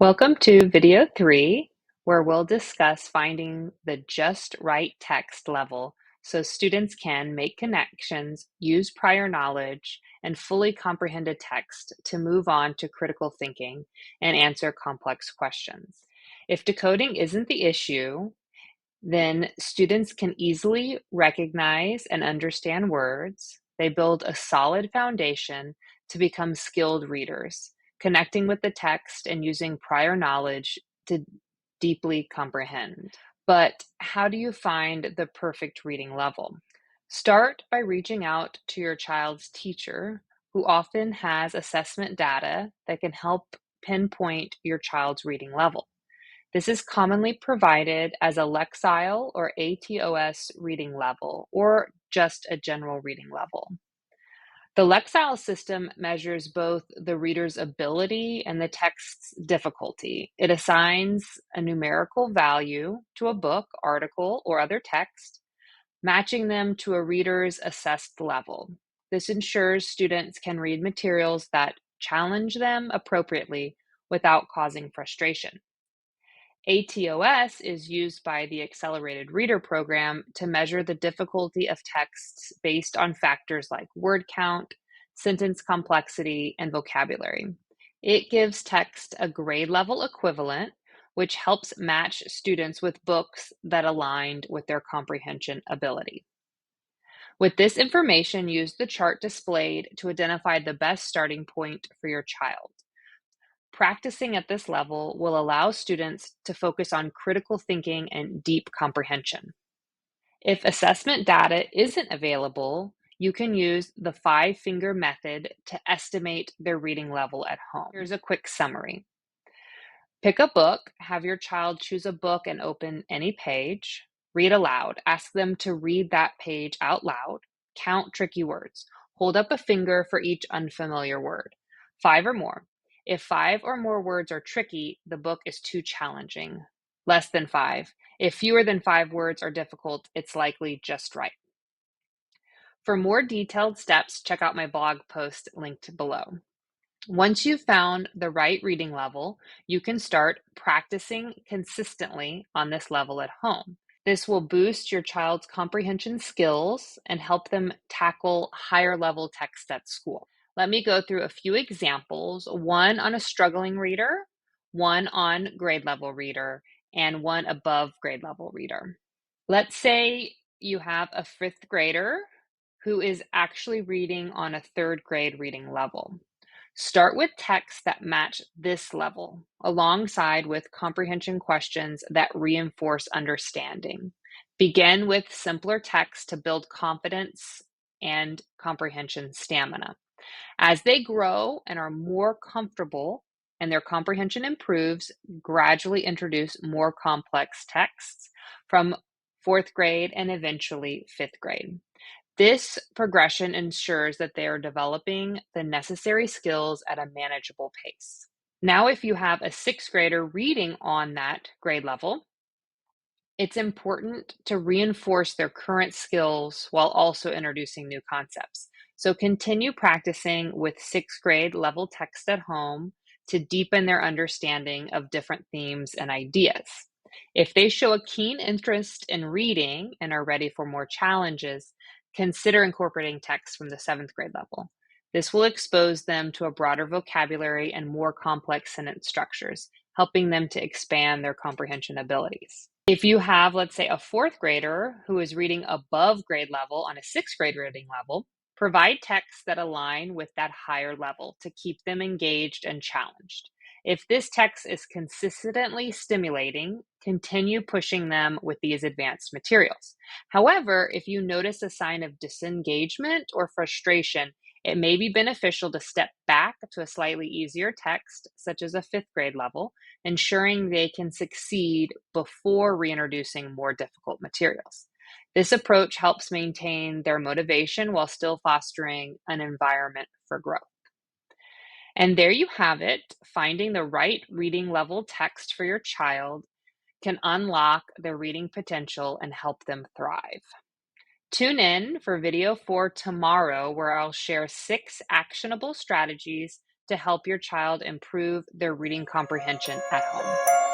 Welcome to video 3, where we'll discuss finding the just right text level so students can make connections, use prior knowledge, and fully comprehend a text to move on to critical thinking and answer complex questions. If decoding isn't the issue, then students can easily recognize and understand words. They build a solid foundation to become skilled readers, connecting with the text and using prior knowledge to deeply comprehend. But how do you find the perfect reading level? Start by reaching out to your child's teacher, who often has assessment data that can help pinpoint your child's reading level. This is commonly provided as a Lexile or ATOS reading level, or just a general reading level. The Lexile system measures both the reader's ability and the text's difficulty. It assigns a numerical value to a book, article, or other text, matching them to a reader's assessed level. This ensures students can read materials that challenge them appropriately without causing frustration. ATOS is used by the Accelerated Reader Program to measure the difficulty of texts based on factors like word count, sentence complexity, and vocabulary. It gives text a grade level equivalent, which helps match students with books that aligned with their comprehension ability. With this information, use the chart displayed to identify the best starting point for your child. Practicing at this level will allow students to focus on critical thinking and deep comprehension. If assessment data isn't available, you can use the 5-finger method to estimate their reading level at home. Here's a quick summary. Pick a book, have your child choose a book and open any page. Read aloud. Ask them to read that page out loud. Count tricky words. Hold up a finger for each unfamiliar word. 5 or more. If 5 or more words are tricky, the book is too challenging. Less than 5. If fewer than 5 words are difficult, it's likely just right. For more detailed steps, check out my blog post linked below. Once you've found the right reading level, you can start practicing consistently on this level at home. This will boost your child's comprehension skills and help them tackle higher level text at school. Let me go through a few examples, one on a struggling reader, one on grade level reader, and one above grade level reader. Let's say you have a 5th grader who is actually reading on a 3rd grade reading level. Start with texts that match this level, alongside with comprehension questions that reinforce understanding. Begin with simpler texts to build confidence and comprehension stamina. As they grow and are more comfortable and their comprehension improves, gradually introduce more complex texts from 4th grade and eventually 5th grade. This progression ensures that they are developing the necessary skills at a manageable pace. Now, if you have a 6th grader reading on that grade level, it's important to reinforce their current skills while also introducing new concepts. So continue practicing with 6th grade level text at home to deepen their understanding of different themes and ideas. If they show a keen interest in reading and are ready for more challenges, consider incorporating text from the 7th grade level. This will expose them to a broader vocabulary and more complex sentence structures, helping them to expand their comprehension abilities. If you have, let's say, a 4th grader who is reading above grade level on a 6th grade reading level, provide texts that align with that higher level to keep them engaged and challenged. If this text is consistently stimulating, continue pushing them with these advanced materials. However, if you notice a sign of disengagement or frustration, it may be beneficial to step back to a slightly easier text, such as a 5th grade level, ensuring they can succeed before reintroducing more difficult materials. This approach helps maintain their motivation while still fostering an environment for growth. And there you have it. Finding the right reading level text for your child can unlock their reading potential and help them thrive. Tune in for video 4 tomorrow, where I'll share 6 actionable strategies to help your child improve their reading comprehension at home?